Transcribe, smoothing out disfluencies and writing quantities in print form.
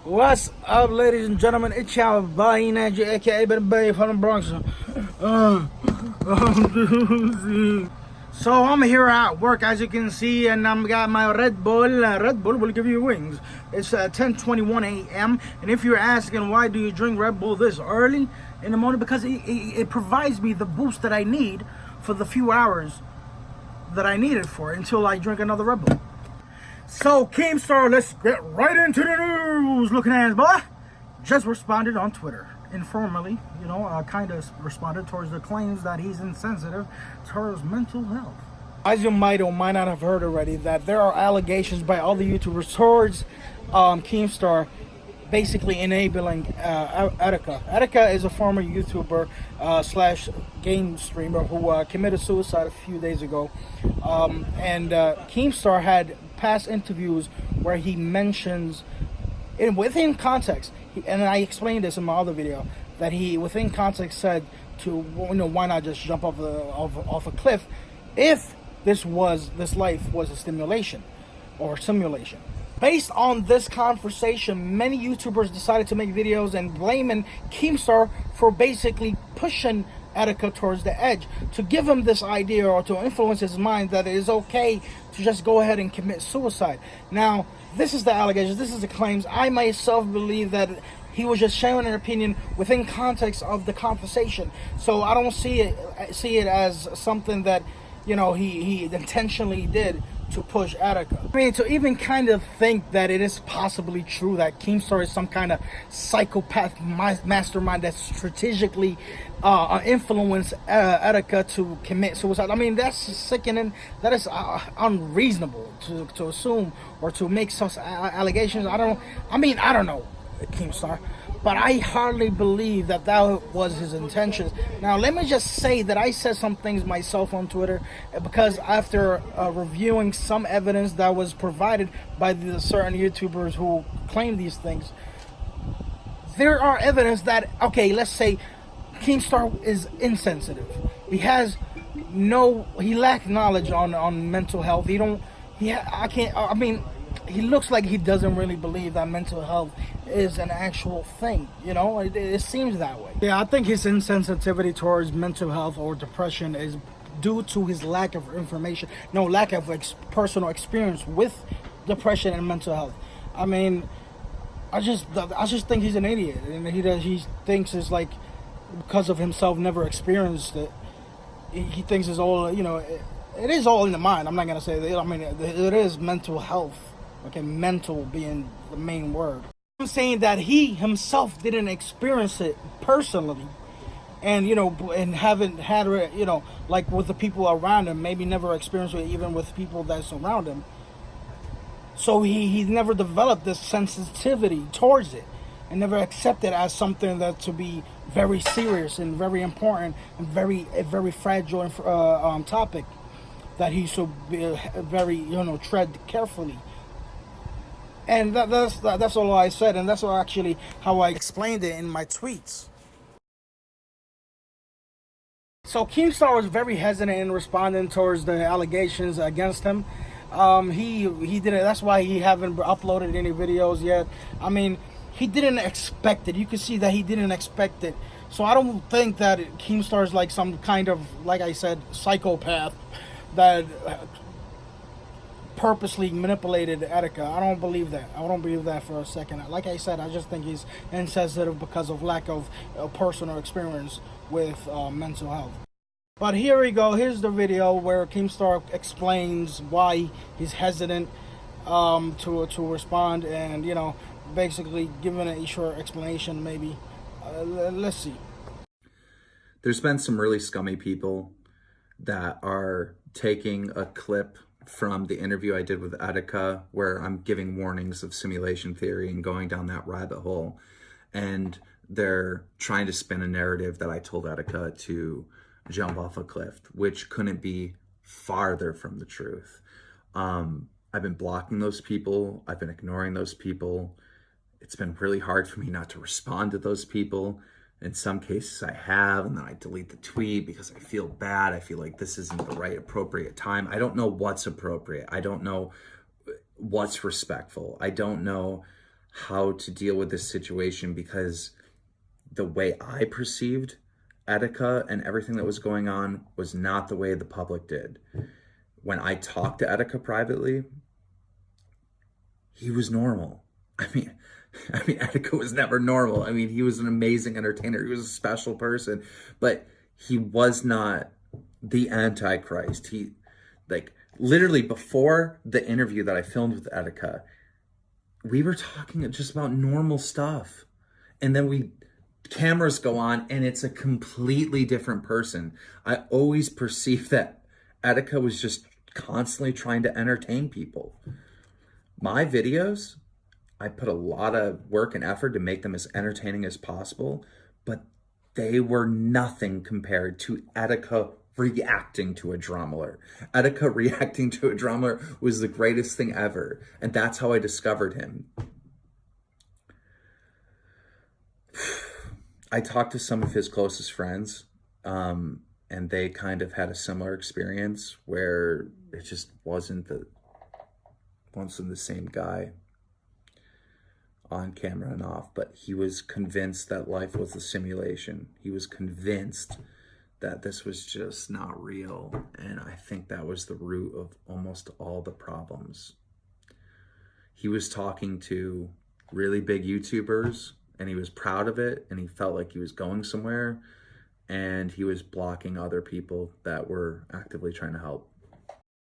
What's up, ladies and gentlemen? It's your boy Najee, aka Ben Bay from the Bronx. So I'm here at work, as you can see, and I'm got my Red Bull. Red Bull will give you wings. It's 10:21 a.m. And if you're asking why do you drink Red Bull this early in the morning, because it provides me the boost that I need for the few hours that I need it for until I drink another Red Bull. So, Keemstar, let's get right into the news. Looking at boy, just responded on Twitter. Informally, kind of responded towards the claims that he's insensitive towards mental health. As you might or might not have heard already, that there are allegations by other YouTubers towards Keemstar basically enabling Etika. Etika is a former YouTuber slash game streamer who committed suicide a few days ago. And Keemstar had past interviews where he mentions, within context, and I explained this in my other video, that he within context said to, why not just jump off a cliff if this life was a simulation. Based on this conversation, many YouTubers decided to make videos and blaming Keemstar for basically pushing Etika towards the edge, to give him this idea or to influence his mind that it is okay to just go ahead and commit suicide. Now, this is the allegations, this is the claims. I myself believe that he was just sharing an opinion within context of the conversation. So I don't see it as something that, he intentionally did to push Etika. I mean, to even kind of think that it is possibly true that Keemstar is some kind of psychopath mastermind that strategically influenced Etika to commit suicide. I mean, that's sickening. That is unreasonable to assume or to make such allegations. I don't know, Keemstar, but I hardly believe that was his intentions. Now, let me just say that I said some things myself on Twitter, because after reviewing some evidence that was provided by the certain YouTubers who claim these things, there are evidence that, okay, let's say Keemstar is insensitive. He lacks knowledge on mental health. He looks like he doesn't really believe that mental health is an actual thing. It seems that way. Yeah, I think his insensitivity towards mental health or depression is due to his lack of personal experience with depression and mental health. I mean, I just think he's an idiot, and he thinks it's like because of himself never experienced it. He thinks it's all it is all in the mind. I'm not gonna say that. I mean, it is mental health. Okay, mental being the main word. I'm saying that he himself didn't experience it personally, and and haven't had it, like with the people around him, maybe never experienced it even with people that surround him. So he never developed this sensitivity towards it, and never accepted it as something that to be very serious and very important and a very fragile topic that he should be very tread carefully. And that's all I said, and that's actually how I explained it in my tweets. So Keemstar was very hesitant in responding towards the allegations against him. He didn't. That's why he haven't uploaded any videos yet. I mean, he didn't expect it. You can see that he didn't expect it. So I don't think that Keemstar is like some kind of, like I said, psychopath that purposely manipulated Etika. I don't believe that. I don't believe that for a second. Like I said, I just think he's insensitive because of lack of personal experience with mental health. But here we go. Here's the video where Keemstar explains why he's hesitant to respond, and basically giving a short explanation. Maybe let's see. There's been some really scummy people that are taking a clip from the interview I did with Etika, where I'm giving warnings of simulation theory and going down that rabbit hole. And they're trying to spin a narrative that I told Etika to jump off a cliff, which couldn't be farther from the truth. I've been blocking those people. I've been ignoring those people. It's been really hard for me not to respond to those people. In some cases I have, and then I delete the tweet because I feel bad. I feel like this isn't the right appropriate time. I don't know what's appropriate. I don't know what's respectful. I don't know how to deal with this situation, because the way I perceived Etika and everything that was going on was not the way the public did. When I talked to Etika privately, he was normal. I mean, Etika was never normal. I mean, he was an amazing entertainer. He was a special person, but he was not the Antichrist. He, like, literally before the interview that I filmed with Etika, we were talking just about normal stuff. And then cameras go on and it's a completely different person. I always perceived that Etika was just constantly trying to entertain people. My videos, I put a lot of work and effort to make them as entertaining as possible, but they were nothing compared to Etika reacting to a drama alert. Etika reacting to a drama alert was the greatest thing ever, and that's how I discovered him. I talked to some of his closest friends, and they kind of had a similar experience where it just wasn't the same guy on camera and off, but he was convinced that life was a simulation. He was convinced that this was just not real, and I think that was the root of almost all the problems. He was talking to really big YouTubers, and he was proud of it, and he felt like he was going somewhere, and he was blocking other people that were actively trying to help.